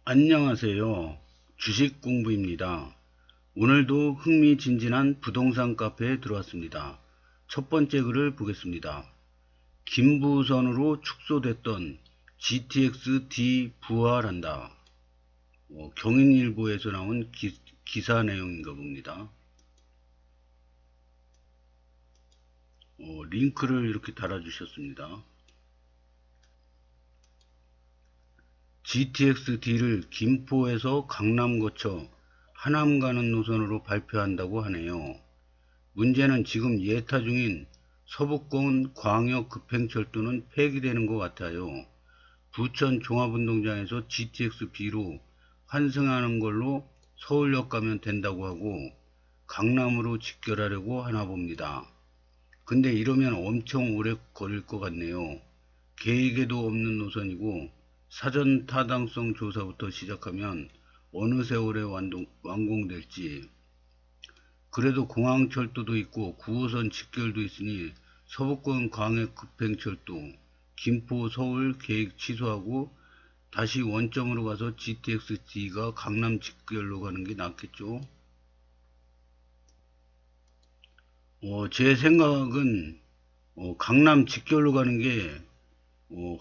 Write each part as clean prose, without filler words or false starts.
안녕하세요. 주식 공부입니다. 오늘도 흥미진진한 부동산 카페에 들어왔습니다. 첫 번째 글을 보겠습니다. 김부선으로 축소됐던 GTX-D 부활한다. 경인일보에서 나온 기사 내용인가 봅니다. 링크를 이렇게 달아주셨습니다. GTX-D를 김포에서 강남 거쳐 하남 가는 노선으로 발표한다고 하네요. 문제는 지금 예타 중인 서북권 광역급행철도는 폐기되는 것 같아요. 부천 종합운동장에서 GTX-B로 환승하는 걸로 서울역 가면 된다고 하고 강남으로 직결하려고 하나 봅니다. 근데 이러면 엄청 오래 걸릴 것 같네요. 계획에도 없는 노선이고 사전 타당성 조사부터 시작하면 어느 세월에 완공될지. 그래도 공항철도도 있고 9호선 직결도 있으니 서북권 광역급행철도 김포 서울 계획 취소하고 다시 원점으로 가서 GTX-D가 강남 직결로 가는 게 낫겠죠. 제 생각은 강남 직결로 가는 게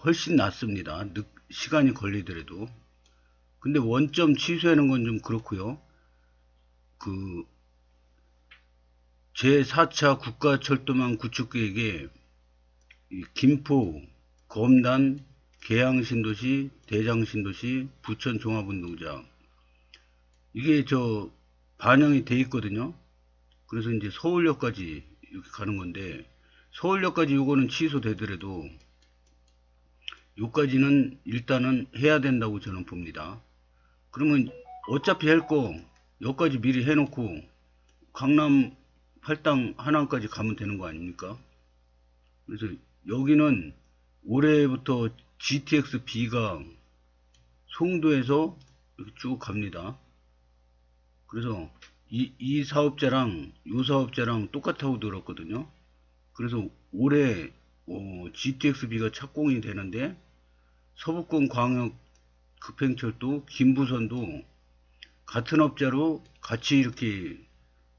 훨씬 낫습니다. 시간이 걸리더라도. 근데 원점 취소하는 건 좀 그렇고요. 그 제4차 국가철도망 구축계획에 김포, 검단, 계양신도시, 대장신도시, 부천 종합운동장 이게 반영이 돼 있거든요. 그래서 이제 서울역까지 이렇게 가는 건데 서울역까지 요거는 취소되더라도 요까지는 일단은 해야 된다고 저는 봅니다. 그러면 어차피 할 거 여기까지 미리 해놓고 강남 팔당 하남까지 가면 되는 거 아닙니까? 그래서 여기는 올해부터 GTX-B가 송도에서 이렇게 쭉 갑니다. 그래서 이 사업자랑 이 사업자랑 똑같다고 들었거든요. 그래서 올해 GTX-B가 착공이 되는데 서북권 광역 급행철도 김부선도 같은 업자로 같이 이렇게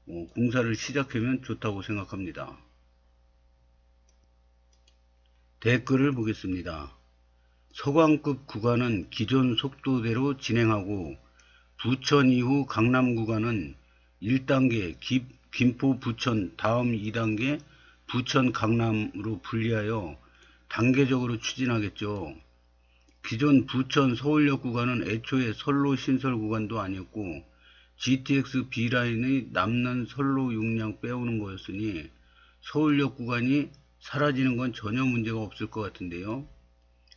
공사를 시작하면 좋다고 생각합니다. 댓글을 보겠습니다. 서광급 구간은 기존 속도대로 진행하고 부천 이후 강남 구간은 1단계 김포 부천 다음 2단계 부천 강남으로 분리하여 단계적으로 추진하겠죠. 기존 부천 서울역 구간은 애초에 선로 신설 구간도 아니었고 GTX B라인의 남는 선로 용량 빼오는 거였으니 서울역 구간이 사라지는 건 전혀 문제가 없을 것 같은데요.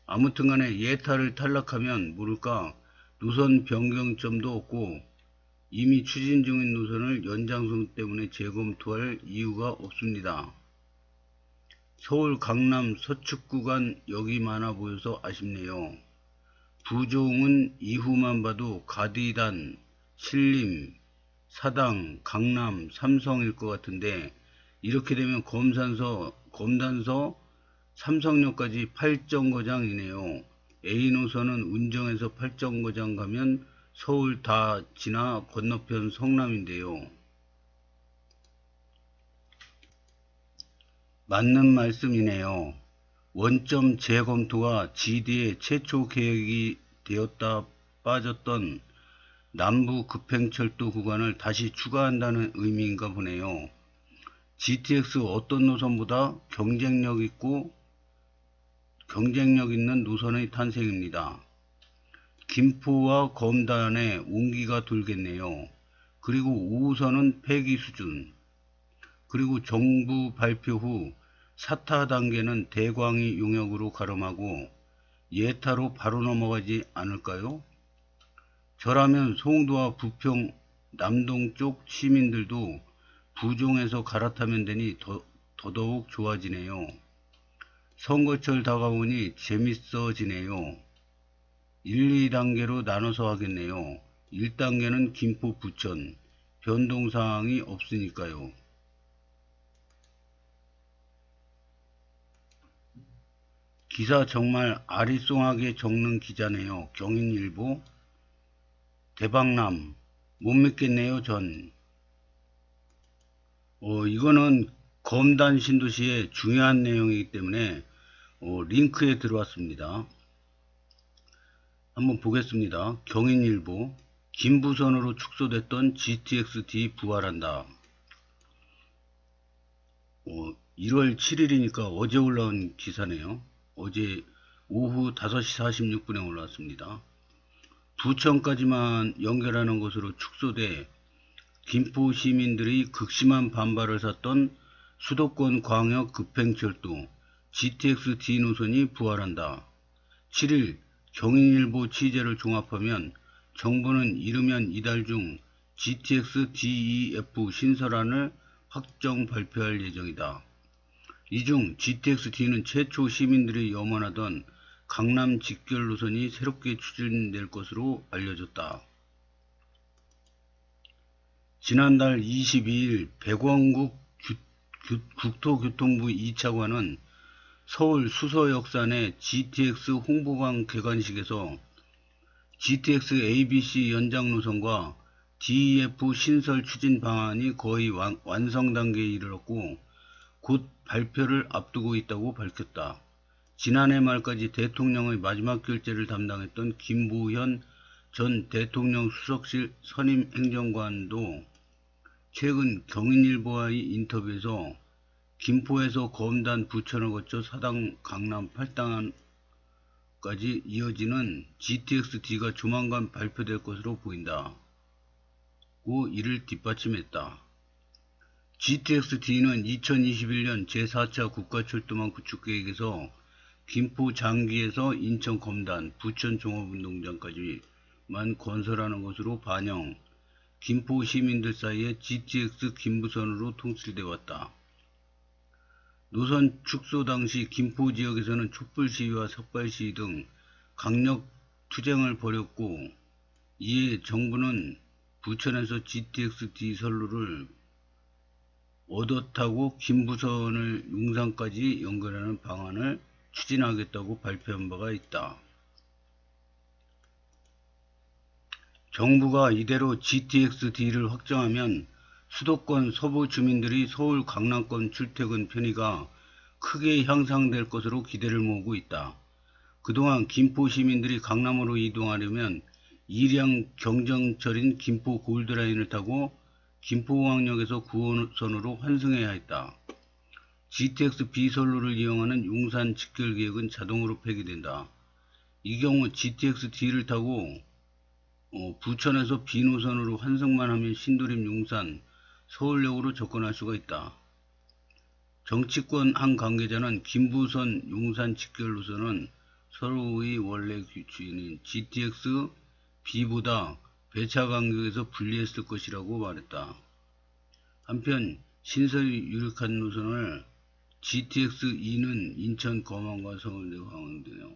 아무튼 간에 예타를 탈락하면 모를까 노선 변경점도 없고 이미 추진 중인 노선을 연장성 때문에 재검토할 이유가 없습니다. 서울 강남 서축 구간 역이 많아 보여서 아쉽네요. 부종은 이후만 봐도 가디단, 신림, 사당, 강남, 삼성일 것 같은데 이렇게 되면 검단서, 삼성역까지 8정거장이네요. A 노선은 운정에서 8정거장 가면 서울 다 지나 건너편 성남인데요. 맞는 말씀이네요. 원점 재검토가 GD의 최초 계획이 되었다 빠졌던 남부 급행철도 구간을 다시 추가한다는 의미인가 보네요. GTX 어떤 노선보다 경쟁력 있는 노선의 탄생입니다. 김포와 검단에 온기가 돌겠네요. 그리고 5호선은 폐기 수준. 그리고 정부 발표 후 4타 단계는 대광이 용역으로 가름하고 예타로 바로 넘어가지 않을까요? 저라면 송도와 부평, 남동 쪽 시민들도 부종에서 갈아타면 되니 더더욱 좋아지네요. 선거철 다가오니 재밌어지네요. 1, 2단계로 나눠서 하겠네요. 1단계는 김포, 부천, 변동사항이 없으니까요. 기사 정말 아리송하게 적는 기자네요. 경인일보. 대박남. 못 믿겠네요, 전. 이거는 검단 신도시의 중요한 내용이기 때문에 링크에 들어왔습니다. 한번 보겠습니다. 경인일보. 김부선으로 축소됐던 GTX-D 부활한다. 1월 7일이니까 어제 올라온 기사네요. 어제 오후 5시 46분에 올라왔습니다. 부천까지만 연결하는 것으로 축소돼 김포 시민들이 극심한 반발을 샀던 수도권 광역 급행철도 GTX-D 노선이 부활한다. 7일 경인일보 취재를 종합하면 정부는 이르면 이달 중 GTX-DEF 신설안을 확정 발표할 예정이다. 이 중 GTX-D는 최초 시민들이 염원하던 강남 직결 노선이 새롭게 추진될 것으로 알려졌다. 지난달 22일 백원국 국토교통부 2차관은 서울 수서역사 내 GTX 홍보관 개관식에서 GTX ABC 연장 노선과 DEF 신설 추진 방안이 거의 완성 단계에 이르렀고 곧 발표를 앞두고 있다고 밝혔다. 지난해 말까지 대통령의 마지막 결재를 담당했던 김부현 전 대통령 수석실 선임 행정관도 최근 경인일보와의 인터뷰에서 김포에서 검단 부천을 거쳐 사당 강남 8당까지 이어지는 GTX-D가 조만간 발표될 것으로 보인다고 이를 뒷받침했다. GTX-D는 2021년 제4차 국가철도망 구축계획에서 김포 장기에서 인천 검단, 부천 종합운동장까지만 건설하는 것으로 반영, 김포 시민들 사이에 GTX 김부선으로 통일돼 왔다. 노선 축소 당시 김포 지역에서는 촛불 시위와 삭발 시위 등 강력 투쟁을 벌였고, 이에 정부는 부천에서 GTX-D 선로를 얻어 타고 김부선을 용산까지 연결하는 방안을 추진하겠다고 발표한 바가 있다. 정부가 이대로 GTX-D를 확정하면 수도권 서부 주민들이 서울 강남권 출퇴근 편의가 크게 향상될 것으로 기대를 모으고 있다. 그동안 김포 시민들이 강남으로 이동하려면 일양 경정철인 김포 골드라인을 타고 김포공항역에서 9호선으로 환승해야 했다. GTX B선로를 이용하는 용산 직결 계획은 자동으로 폐기된다. 이 경우 GTX-D를 타고 부천에서 B노선으로 환승만 하면 신도림 용산, 서울역으로 접근할 수가 있다. 정치권 한 관계자는 김부선 용산 직결 노선은 서로의 원래 주인인 GTX B보다 배차 간격에서 불리했을 것이라고 말했다. 한편 신설이 유력한 노선을 GTX-E는 인천 검안과 서울대 광운대요.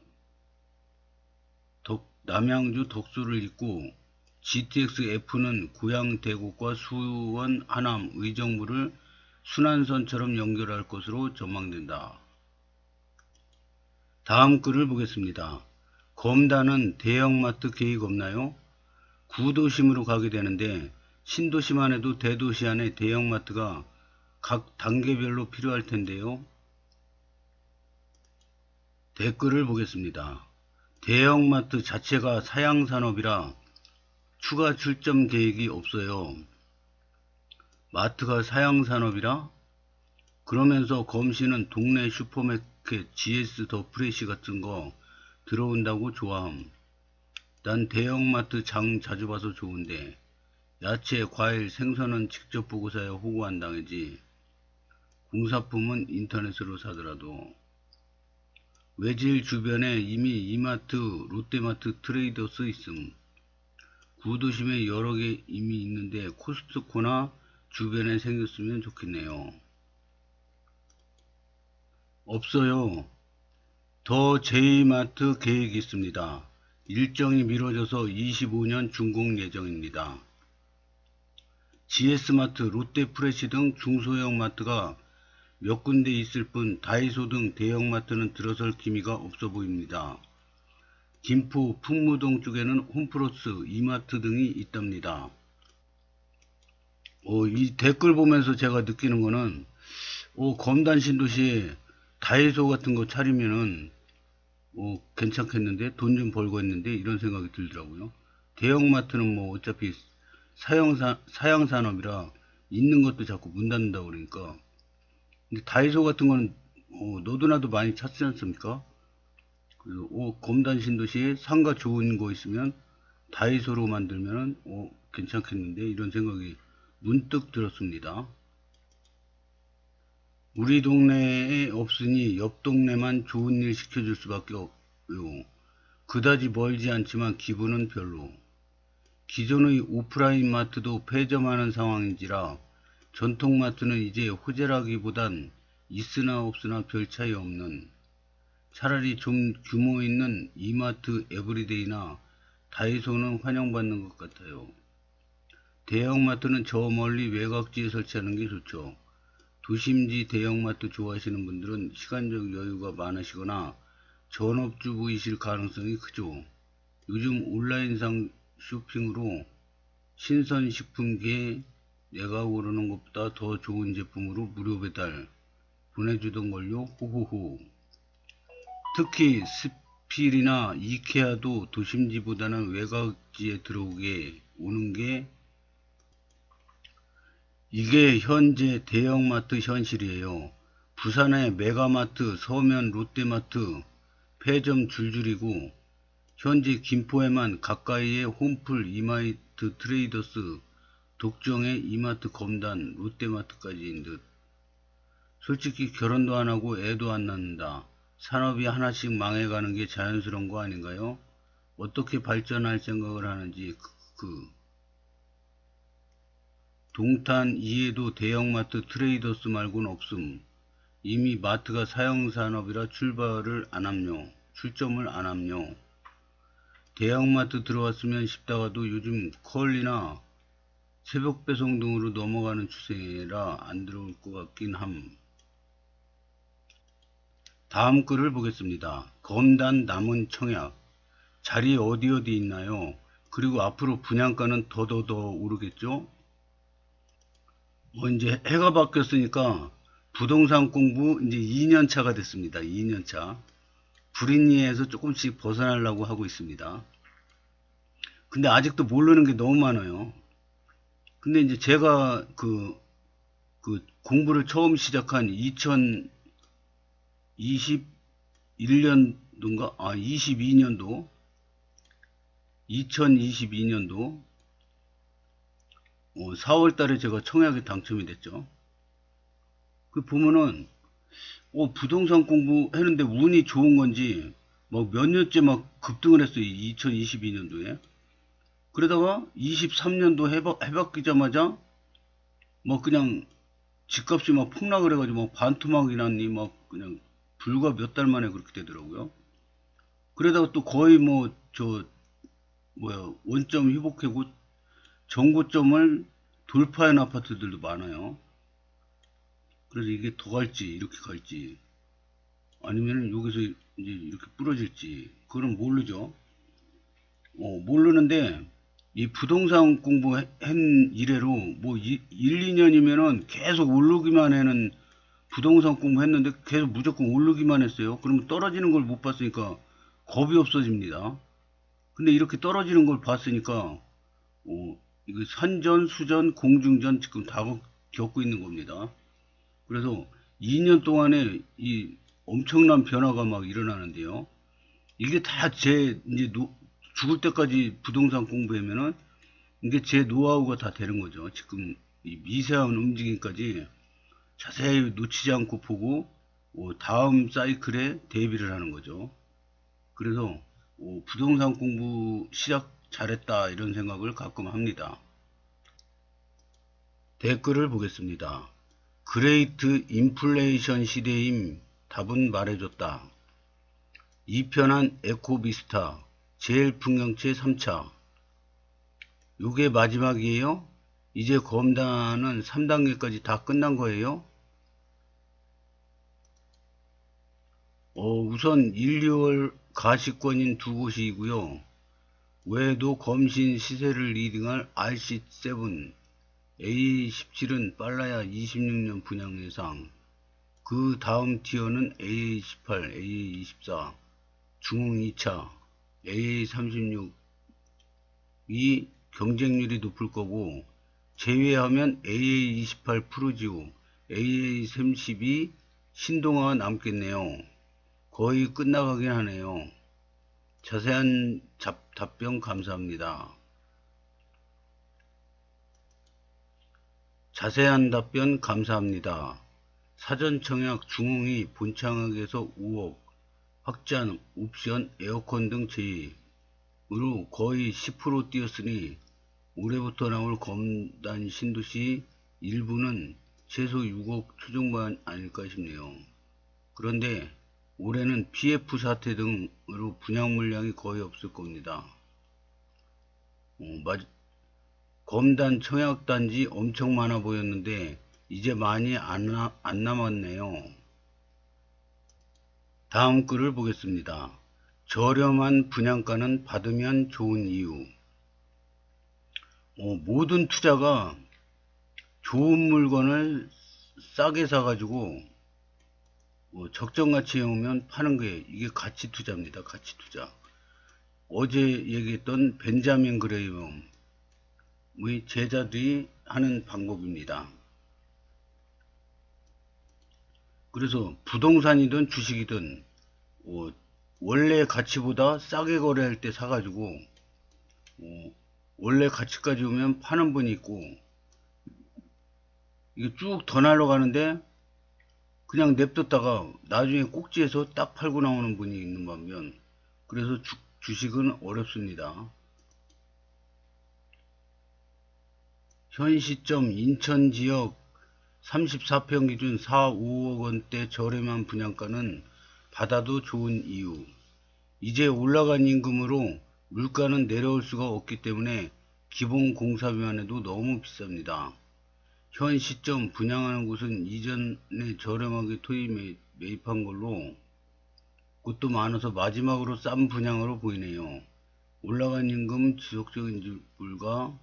남양주 덕수를 잇고 GTX-F는 고양 대구과 수원 하남 의정부를 순환선처럼 연결할 것으로 전망된다. 다음 글을 보겠습니다. 검단은 대형마트 계획 없나요? 구도심으로 가게 되는데 신도시만 해도 대도시 안에 대형마트가 각 단계별로 필요할 텐데요. 댓글을 보겠습니다. 대형마트 자체가 사양산업이라 추가 출점 계획이 없어요. 마트가 사양산업이라? 그러면서 검시는 동네 슈퍼마켓 GS 더 프레시 같은 거 들어온다고 좋아함. 난 대형마트 장 자주 봐서 좋은데 야채, 과일, 생선은 직접 보고 사야 호구 안 당하지. 공사품은 인터넷으로 사더라도. 외질 주변에 이미 이마트, 롯데마트, 트레이더스 있음. 구도심에 여러 개 이미 있는데 코스트코나 주변에 생겼으면 좋겠네요. 없어요. 더 J마트 계획이 있습니다. 일정이 미뤄져서 25년 준공 예정입니다. GS마트, 롯데프레시 등 중소형 마트가 몇 군데 있을 뿐 다이소 등 대형마트는 들어설 기미가 없어 보입니다. 김포 풍무동 쪽에는 홈플러스, 이마트 등이 있답니다. 이 댓글 보면서 제가 느끼는 거는 검단 신도시에 다이소 같은 거 차리면은 괜찮겠는데, 돈 좀 벌고 있는데, 이런 생각이 들더라고요. 대형마트는 뭐 어차피 사양산업이라 있는 것도 자꾸 문 닫는다고 그러니까. 근데 다이소 같은 거는 너도나도 많이 찾지 않습니까? 그래서 검단 신도시에 상가 좋은 거 있으면 다이소로 만들면은 괜찮겠는데, 이런 생각이 문득 들었습니다. 우리 동네에 없으니 옆 동네만 좋은 일 시켜줄 수밖에 없요. 그다지 멀지 않지만 기분은 별로. 기존의 오프라인 마트도 폐점하는 상황인지라 전통마트는 이제 호재라기보단 있으나 없으나 별 차이 없는, 차라리 좀 규모 있는 이마트 에브리데이나 다이소는 환영받는 것 같아요. 대형마트는 저 멀리 외곽지에 설치하는 게 좋죠. 도심지 대형마트 좋아하시는 분들은 시간적 여유가 많으시거나 전업주부이실 가능성이 크죠. 요즘 온라인상 쇼핑으로 신선식품계에 내가 고르는 것보다 더 좋은 제품으로 무료 배달 보내주던걸요. 호호호. 특히 스필이나 이케아도 도심지보다는 외곽지에 들어오게 오는 게, 이게 현재 대형마트 현실이에요. 부산의 메가마트, 서면 롯데마트 폐점 줄줄이고, 현재 김포에만 가까이에 홈플, 이마트 트레이더스, 독정에 이마트 검단, 롯데마트까지인 듯. 솔직히 결혼도 안 하고 애도 안 낳는다. 산업이 하나씩 망해가는 게 자연스러운 거 아닌가요? 어떻게 발전할 생각을 하는지. 동탄 이에도 대형마트 트레이더스 말고는 없음. 이미 마트가 사형산업이라 출점을 안 함요. 대형마트 들어왔으면 싶다가도 요즘 컬리나 새벽 배송 등으로 넘어가는 추세라 안 들어올 것 같긴 함. 다음 글을 보겠습니다. 검단 남은 청약. 자리 어디 있나요? 그리고 앞으로 분양가는 더더더 오르겠죠? 이제 해가 바뀌었으니까 부동산 공부 이제 2년 차가 됐습니다. 2년 차. 불인이에서 조금씩 벗어나려고 하고 있습니다. 근데 아직도 모르는 게 너무 많아요. 근데 이제 제가 그 공부를 처음 시작한 2021년도인가? 2022년도 4월 달에 제가 청약에 당첨이 됐죠. 그 보면은 부동산 공부했는데 운이 좋은 건지 막 몇 년째 막 급등을 했어요. 2022년도에. 그러다가 23년도 해바뀌자마자 막 그냥 집값이 막 폭락을 해가지고 막 반토막이 났니 막 그냥 불과 몇 달 만에 그렇게 되더라고요. 그러다가 또 거의 원점 회복하고 정고점을 돌파한 아파트들도 많아요. 그래서 이게 더 갈지 이렇게 갈지 아니면 여기서 이제 이렇게 부러질지 그건 모르죠. 모르는데 이 부동산 공부한 이래로 뭐 1, 2년이면은 계속 오르기만 해는 부동산 공부했는데 계속 무조건 오르기만 했어요. 그러면 떨어지는 걸 못 봤으니까 겁이 없어집니다. 근데 이렇게 떨어지는 걸 봤으니까 이거 산전, 수전, 공중전 지금 다 겪고 있는 겁니다. 그래서 2년 동안에 이 엄청난 변화가 막 일어나는데요. 이게 다 이제 죽을 때까지 부동산 공부하면은 이게 제 노하우가 다 되는 거죠. 지금 이 미세한 움직임까지 자세히 놓치지 않고 보고 다음 사이클에 대비를 하는 거죠. 그래서 부동산 공부 시작 잘했다 이런 생각을 가끔 합니다. 댓글을 보겠습니다. 그레이트 인플레이션 시대임 답은 말해줬다. 2편한 에코비스타 제일 풍경채 3차. 요게 마지막이에요? 이제 검단은 3단계까지 다 끝난 거예요? 우선 1, 2월 가시권인 두 곳이고요. 외에도 검신 시세를 리딩할 RC7, A17은 빨라야 26년 분양 예상, 그 다음 티어는 AA18, AA24, 중흥 2차, AA36이 경쟁률이 높을 거고, 제외하면 AA28 프루지오, AA32 신동아가 남겠네요. 거의 끝나가긴 하네요. 자세한 답변 감사합니다. 자세한 답변 감사합니다. 사전 청약 중흥이 본청약에서 5억, 확장, 옵션, 에어컨 등 제의으로 거의 10% 뛰었으니 올해부터 나올 검단 신도시 일부는 최소 6억 초중반 아닐까 싶네요. 그런데 올해는 PF 사태 등으로 분양 물량이 거의 없을 겁니다. 검단 청약단지 엄청 많아 보였는데 이제 많이 안 남았네요. 다음 글을 보겠습니다. 저렴한 분양가는 받으면 좋은 이유. 모든 투자가 좋은 물건을 싸게 사가지고 적정가치에 오면 파는 게 이게 가치 투자입니다. 가치 투자. 어제 얘기했던 벤자민 그레이엄의 제자들이 하는 방법입니다. 그래서 부동산이든 주식이든 원래 가치보다 싸게 거래할 때 사가지고 원래 가치까지 오면 파는 분이 있고, 이게 쭉 더 날아가는데 그냥 냅뒀다가 나중에 꼭지에서 딱 팔고 나오는 분이 있는 반면, 그래서 주식은 어렵습니다. 현 시점 인천 지역 34평 기준 4, 5억 원대 저렴한 분양가는 받아도 좋은 이유. 이제 올라간 임금으로 물가는 내려올 수가 없기 때문에 기본 공사비만 해도 너무 비쌉니다. 현 시점 분양하는 곳은 이전에 저렴하게 매입한 걸로 곳도 많아서 마지막으로 싼 분양으로 보이네요. 올라간 임금, 지속적인 불가,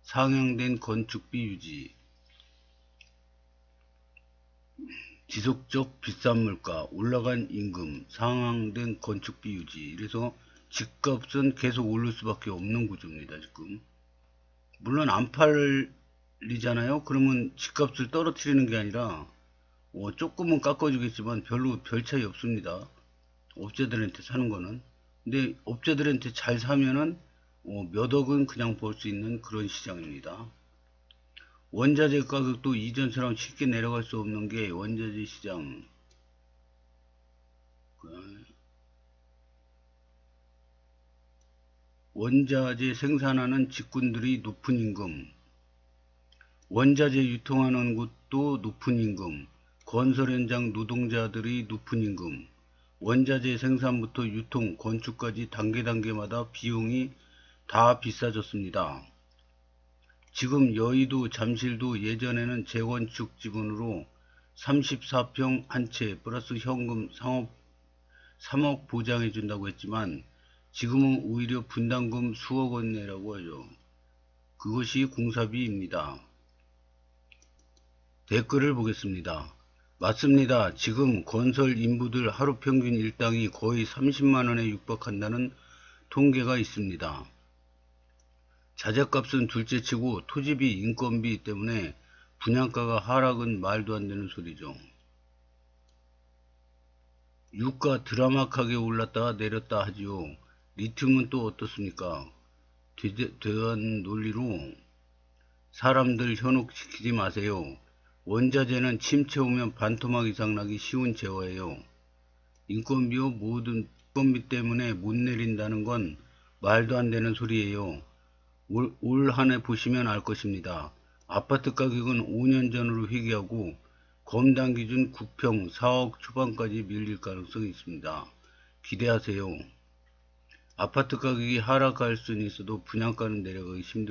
상향된 건축비 유지, 지속적 비싼 물가, 올라간 임금, 상향된 건축비 유지. 이래서 집값은 계속 오를 수밖에 없는 구조입니다. 지금 물론 안 팔리잖아요. 그러면 집값을 떨어뜨리는 게 아니라 조금은 깎아주겠지만 별로 별 차이 없습니다. 업체들한테 사는 거는. 근데 업체들한테 잘 사면은 몇 억은 그냥 벌 수 있는 그런 시장입니다. 원자재 가격도 이전처럼 쉽게 내려갈 수 없는 게 원자재 시장. 원자재 생산하는 직군들이 높은 임금, 원자재 유통하는 곳도 높은 임금, 건설 현장 노동자들이 높은 임금, 원자재 생산부터 유통, 건축까지 단계마다 비용이 다 비싸졌습니다. 지금 여의도, 잠실도 예전에는 재건축 지분으로 34평 한 채 플러스 현금 3억 보장해 준다고 했지만 지금은 오히려 분담금 수억 원 내라고 하죠. 그것이 공사비입니다. 댓글을 보겠습니다. 맞습니다. 지금 건설 인부들 하루 평균 일당이 거의 30만원에 육박한다는 통계가 있습니다. 자재값은 둘째치고 토지비, 인건비 때문에 분양가가 하락은 말도 안 되는 소리죠. 유가 드라마하게 올랐다 내렸다 하지요. 리튬은 또 어떻습니까? 대한 논리로 사람들 현혹시키지 마세요. 원자재는 침체 오면 반토막 이상 나기 쉬운 재화예요. 인건비요, 모든 인건비 때문에 못 내린다는 건 말도 안 되는 소리예요. 올 한 해 보시면 알 것입니다. 아파트 가격은 5년 전으로 회귀하고 검단 기준 9평 4억 초반까지 밀릴 가능성이 있습니다. 기대하세요. 아파트 가격이 하락할 수는 있어도 분양가는 내려가기 힘들어요.